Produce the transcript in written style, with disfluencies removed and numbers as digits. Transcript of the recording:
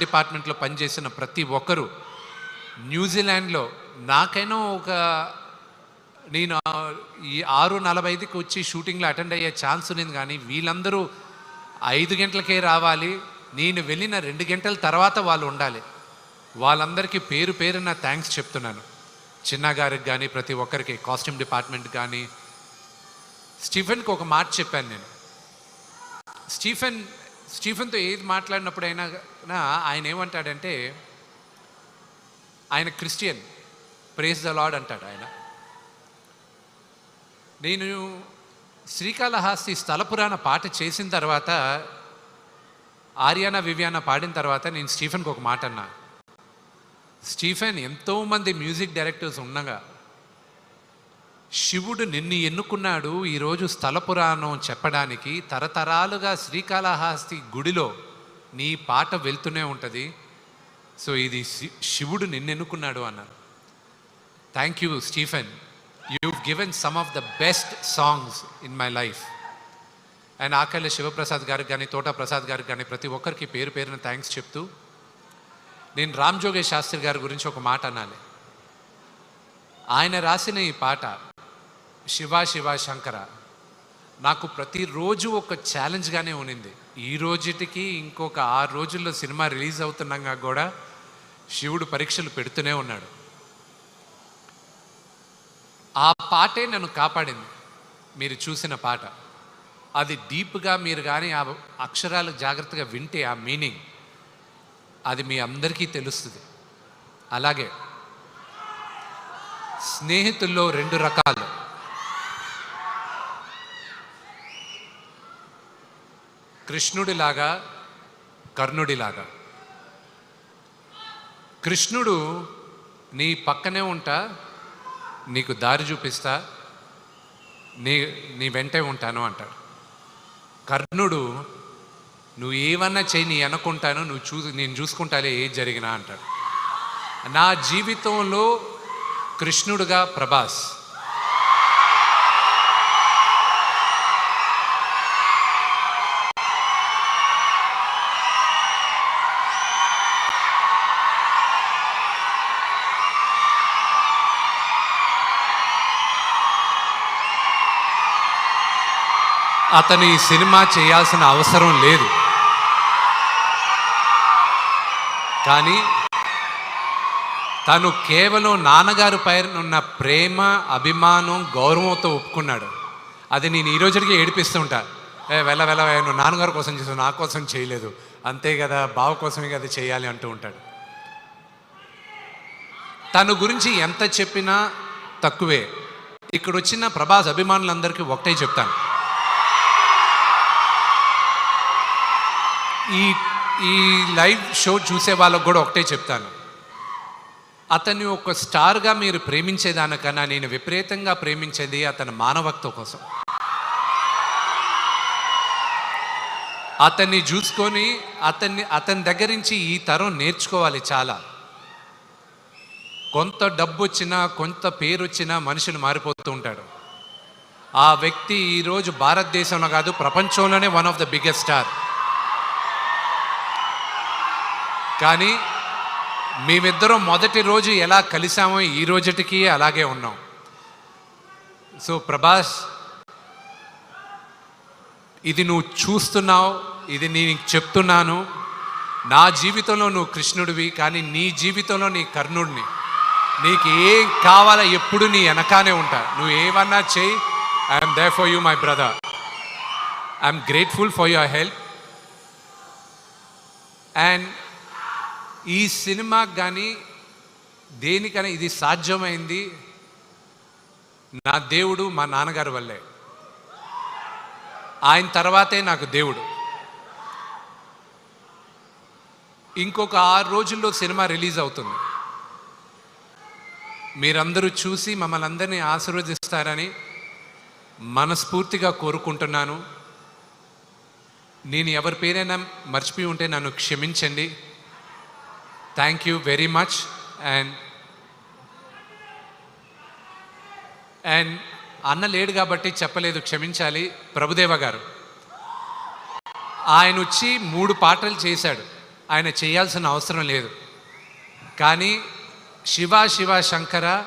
డిపార్ట్మెంట్లో పనిచేసిన ప్రతి ఒక్కరూ న్యూజిలాండ్లో నాకైనా నేను ఈ 6:45కి వచ్చి షూటింగ్లో అటెండ్ అయ్యే ఛాన్స్ ఉంది, కానీ వీళ్ళందరూ 5 గంటలకే రావాలి, నేను వెళ్ళిన 2 గంటల తర్వాత వాళ్ళు ఉండాలి. వాళ్ళందరికీ పేరు పేరున థ్యాంక్స్ చెప్తున్నాను. చిన్న గారికి కానీ ప్రతి ఒక్కరికి, కాస్ట్యూమ్ డిపార్ట్మెంట్ కానీ. స్టీఫెన్కి ఒక మాట చెప్పాను నేను. స్టీఫెన్తో ఏది మాట్లాడినప్పుడైనా ఆయన ఏమంటాడంటే, ఆయన క్రిస్టియన్, ప్రేజ్ ద లార్డ్ అంటాడు ఆయన. నేను శ్రీకాళహస్తి స్థలపురాణ పాట చేసిన తర్వాత, ఆర్యానా వివియానా పాడిన తర్వాత నేను స్టీఫెన్కి ఒక మాట అన్నా. స్టీఫెన్, ఎంతోమంది మ్యూజిక్ డైరెక్టర్స్ ఉండగా శివుడు నిన్ను ఎన్నుకున్నాడు ఈరోజు స్థల పురాణం చెప్పడానికి. తరతరాలుగా శ్రీకాళహస్తి గుడిలో నీ పాట వెళ్తూనే ఉంటుంది. సో ఇది శివుడు నిన్ను ఎన్నుకున్నాడు అన్నారు. Thank you Stephen, you've given some of the best songs in my life. And Akalla Sivaprasad గారికి కానీ, తోట ప్రసాద్ గారికి కానీ ప్రతి ఒక్కరికి పేరు పేరున థ్యాంక్స్ చెప్తూ, నేను రామ్ జోగేష్ శాస్త్రి గారి గురించి ఒక మాట అనాలి. ఆయన రాసిన ఈ పాట శివ శివ శంకర నాకు ప్రతిరోజు ఒక ఛాలెంజ్గానే ఉన్నింది. ఈ రోజుటికి ఇంకొక 6 రోజుల్లో సినిమా రిలీజ్ అవుతున్నాగా కూడా శివుడు పరీక్షలు పెడుతూనే ఉన్నాడు. ఆ పాటే నన్ను కాపాడింది. మీరు చూసిన పాట అది డీప్గా మీరు కానీ ఆ అక్షరాలు జాగ్రత్తగా వింటే ఆ మీనింగ్ అది మీ అందరికీ తెలుస్తుంది. అలాగే స్నేహితుల్లో 2 రకాలు. కృష్ణుడిలాగా, కర్ణుడిలాగా. కృష్ణుడు నీ పక్కనే ఉంటా, నీకు దారి చూపిస్తా, నీ వెంటే ఉంటాను అంటాడు. కర్ణుడు నువ్వు ఏమన్నా చెయ్యి, నీ అనుకుంటాను, నేను చూసుకుంటాలే ఏది జరిగినా అంటాడు. నా జీవితంలో కృష్ణుడుగా ప్రభాస్. అతను ఈ సినిమా చేయాల్సిన అవసరం లేదు, కానీ తను కేవలం నాన్నగారి పైన ఉన్న ప్రేమ, అభిమానం, గౌరవంతో ఒప్పుకున్నాడు. అది నేను ఈ రోజుకి ఏడిపిస్తుంటా. వెళ్ళ నువ్వు నాన్నగారి కోసం చేసావు, నా కోసం చేయలేదు, అంతే కదా, బావ కోసమే కదా చేయాలి అంటూ ఉంటాడు. తన గురించి ఎంత చెప్పినా తక్కువే. ఇక్కడ వచ్చిన ప్రభాస్ అభిమానులందరికీ ఒకటే చెప్తాను, ఈ లైవ్ షో చూసే వాళ్ళకు కూడా ఒకటే చెప్తాను, అతన్ని ఒక స్టార్గా మీరు ప్రేమించేదానికన్నా నేను విపరీతంగా ప్రేమించేది అతని మానవత్వం కోసం. అతన్ని చూసుకొని అతని దగ్గర నుంచి ఈ తరం నేర్చుకోవాలి చాలా. కొంత డబ్బు వచ్చినా, కొంత పేరు వచ్చినా మనుషులు మారిపోతూ ఉంటాడు. ఆ వ్యక్తి ఈరోజు భారతదేశంలో కాదు, ప్రపంచంలోనే one of the biggest star. కానీ మేమిద్దరం మొదటి రోజు ఎలా కలిసామో ఈ రోజుటికి అలాగే ఉన్నాం. సో ప్రభాస్, ఇది నువ్వు చూస్తున్నావు, ఇది నేను చెప్తున్నాను. నా జీవితంలో నువ్వు కృష్ణుడివి, కానీ నీ జీవితంలో నీ కర్ణుడిని. నీకు ఏం కావాలో ఎప్పుడు నీ వెనకానే ఉంటా. నువ్వు ఏమన్నా చెయ్యి, I'm there for you my brother. I'm grateful for your help. And ఈ సినిమాకి కానీ దేనికైనా ఇది సాధ్యమైంది నా దేవుడు, మా నాన్నగారి వల్లే. ఆయన తర్వాతే నాకు దేవుడు. ఇంకొక 6 రోజుల్లో సినిమా రిలీజ్ అవుతుంది. మీరందరూ చూసి మమ్మల్ని అందరినీ ఆశీర్వదిస్తారని మనస్ఫూర్తిగా కోరుకుంటున్నాను. నేను ఎవరి పేరైనా మర్చిపోయి ఉంటే నన్ను క్షమించండి. Thank you very much. And అన్న లేడు కాబట్టి చెప్పలేదు, క్షమించాలి. ప్రభుదేవ గారు ఆయన వచ్చి 3 పాటలు చేశాడు. ఆయన చేయాల్సిన అవసరం లేదు. కానీ శివ శివ శంకర